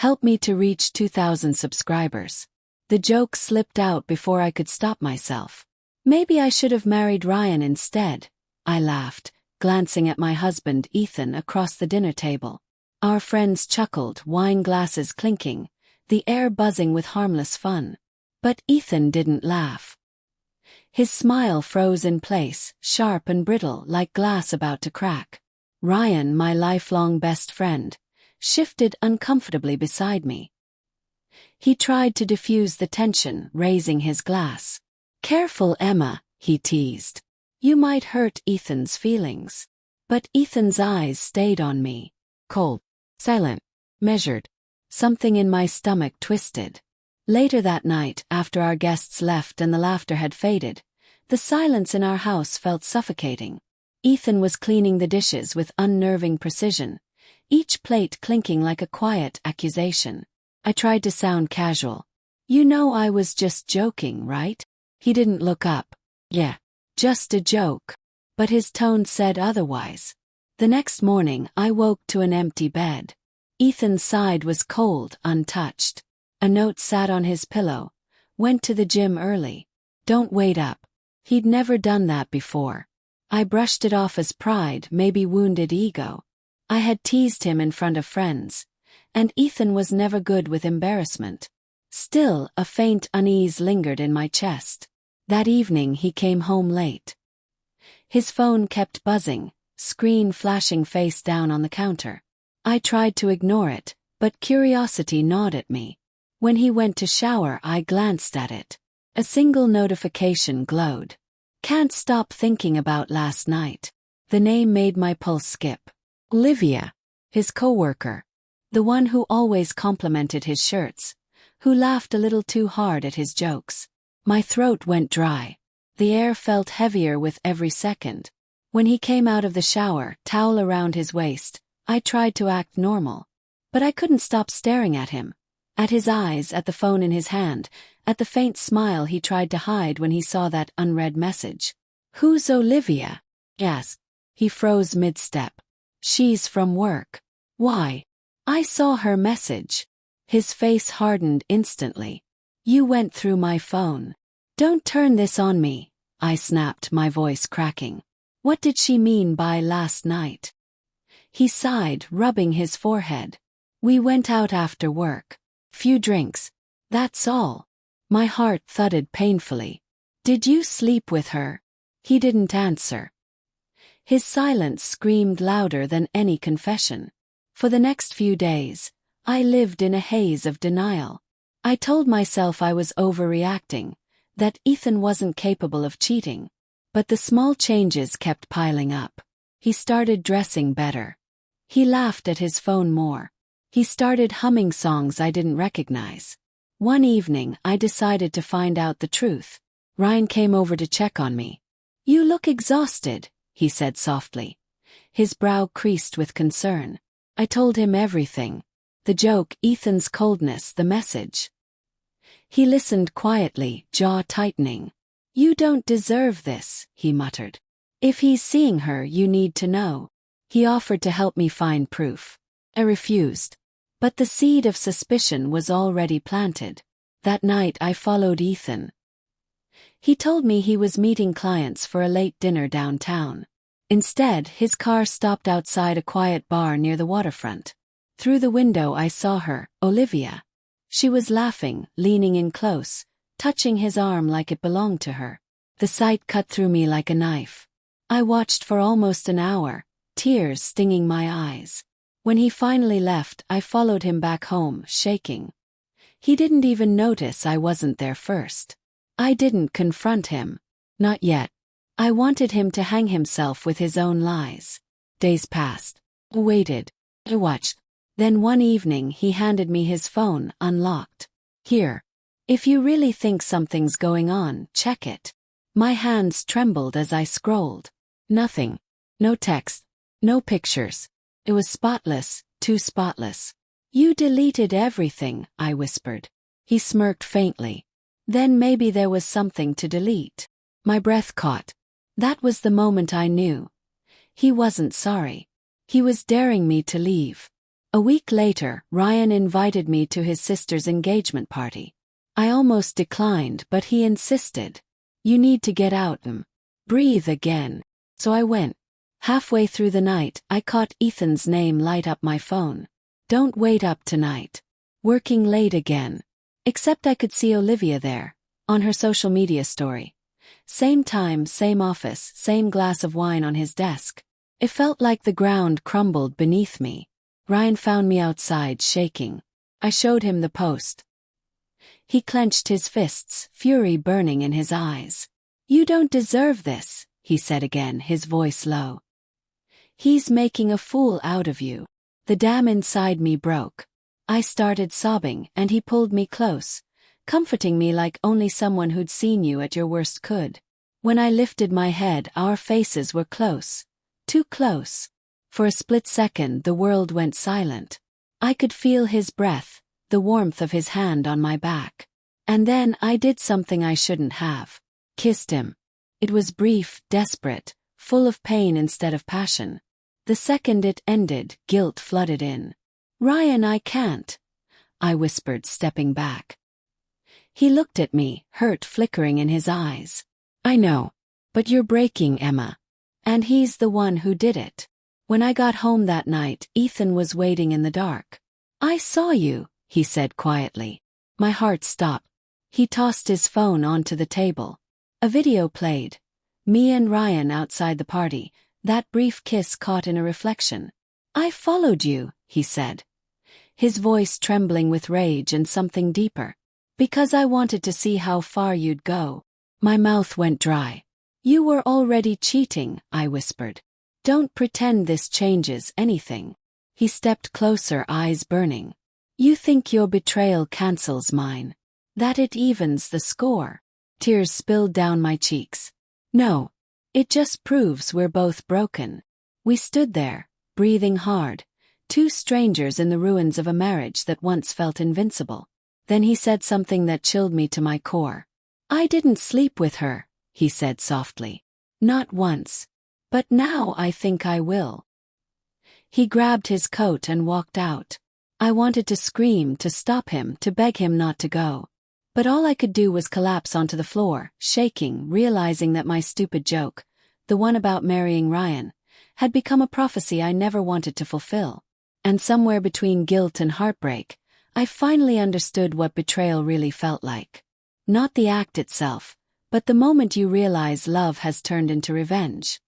Help me to reach 2,000 subscribers. The joke slipped out before I could stop myself. Maybe I should have married Ryan instead, I laughed, glancing at my husband Ethan across the dinner table. Our friends chuckled, wine glasses clinking, the air buzzing with harmless fun. But Ethan didn't laugh. His smile froze in place, sharp and brittle like glass about to crack. Ryan, my lifelong best friend, shifted uncomfortably beside me. He tried to diffuse the tension, raising his glass. "Careful, Emma," he teased. "You might hurt Ethan's feelings." But Ethan's eyes stayed on me. Cold, silent, measured. Something in my stomach twisted. Later that night, after our guests left and the laughter had faded, the silence in our house felt suffocating. Ethan was cleaning the dishes with unnerving precision, each plate clinking like a quiet accusation. I tried to sound casual. "You know I was just joking, right?" He didn't look up. "Yeah, just a joke." But his tone said otherwise. The next morning I woke to an empty bed. Ethan's side was cold, untouched. A note sat on his pillow. "Went to the gym early. Don't wait up." He'd never done that before. I brushed it off as pride, maybe wounded ego. I had teased him in front of friends, and Ethan was never good with embarrassment. Still, a faint unease lingered in my chest. That evening he came home late. His phone kept buzzing, screen flashing face down on the counter. I tried to ignore it, but curiosity gnawed at me. When he went to shower, I glanced at it. A single notification glowed. "Can't stop thinking about last night." The name made my pulse skip. Olivia, his coworker. The one who always complimented his shirts, who laughed a little too hard at his jokes. My throat went dry. The air felt heavier with every second. When he came out of the shower, towel around his waist, I tried to act normal. But I couldn't stop staring at him. At his eyes, at the phone in his hand, at the faint smile he tried to hide when he saw that unread message. "Who's Olivia?" "Yes." He froze mid-step. "She's from work." "Why?" "I saw her message." His face hardened instantly. "You went through my phone." "Don't turn this on me," I snapped, my voice cracking. "What did she mean by last night?" He sighed, rubbing his forehead. "We went out after work. Few drinks. That's all." My heart thudded painfully. "Did you sleep with her?" He didn't answer. His silence screamed louder than any confession. For the next few days, I lived in a haze of denial. I told myself I was overreacting, that Ethan wasn't capable of cheating. But the small changes kept piling up. He started dressing better. He laughed at his phone more. He started humming songs I didn't recognize. One evening, I decided to find out the truth. Ryan came over to check on me. "You look exhausted," he said softly. His brow creased with concern. I told him everything. The joke, Ethan's coldness, the message. He listened quietly, jaw tightening. "You don't deserve this," he muttered. "If he's seeing her, you need to know." He offered to help me find proof. I refused. But the seed of suspicion was already planted. That night I followed Ethan. He told me he was meeting clients for a late dinner downtown. Instead, his car stopped outside a quiet bar near the waterfront. Through the window I saw her, Olivia. She was laughing, leaning in close, touching his arm like it belonged to her. The sight cut through me like a knife. I watched for almost an hour, tears stinging my eyes. When he finally left, I followed him back home, shaking. He didn't even notice I wasn't there first. I didn't confront him. Not yet. I wanted him to hang himself with his own lies. Days passed. I waited. I watched. Then one evening he handed me his phone, unlocked. "Here. If you really think something's going on, check it." My hands trembled as I scrolled. Nothing. No text. No pictures. It was spotless, too spotless. "You deleted everything," I whispered. He smirked faintly. "Then maybe there was something to delete." My breath caught. That was the moment I knew. He wasn't sorry. He was daring me to leave. A week later, Ryan invited me to his sister's engagement party. I almost declined, but he insisted. You need to get out and breathe again. So I went. Halfway through the night, I caught Ethan's name light up my phone. Don't wait up tonight. Working late again. Except I could see Olivia there, on her social media story. Same time, same office, same glass of wine on his desk. It felt like the ground crumbled beneath me. Ryan found me outside, shaking. I showed him the post. He clenched his fists, fury burning in his eyes. You don't deserve this, he said again, his voice low. He's making a fool out of you. The dam inside me broke. I started sobbing, and he pulled me close, comforting me like only someone who'd seen you at your worst could. When I lifted my head, our faces were close. Too close. For a split second, the world went silent. I could feel his breath, the warmth of his hand on my back. And then I did something I shouldn't have. Kissed him. It was brief, desperate, full of pain instead of passion. The second it ended, guilt flooded in. Ryan, I can't, I whispered, stepping back. He looked at me, hurt flickering in his eyes. I know. But you're breaking, Emma. And he's the one who did it. When I got home that night, Ethan was waiting in the dark. I saw you, he said quietly. My heart stopped. He tossed his phone onto the table. A video played. Me and Ryan outside the party, that brief kiss caught in a reflection. I followed you, he said. His voice trembling with rage and something deeper. Because I wanted to see how far you'd go. My mouth went dry. You were already cheating, I whispered. Don't pretend this changes anything. He stepped closer, eyes burning. You think your betrayal cancels mine. That it evens the score. Tears spilled down my cheeks. No. It just proves we're both broken. We stood there, breathing hard, two strangers in the ruins of a marriage that once felt invincible. Then he said something that chilled me to my core. I didn't sleep with her, he said softly. Not once. But now I think I will. He grabbed his coat and walked out. I wanted to scream, to stop him, to beg him not to go. But all I could do was collapse onto the floor, shaking, realizing that my stupid joke, the one about marrying Ryan, had become a prophecy I never wanted to fulfill. And somewhere between guilt and heartbreak, I finally understood what betrayal really felt like. Not the act itself, but the moment you realize love has turned into revenge.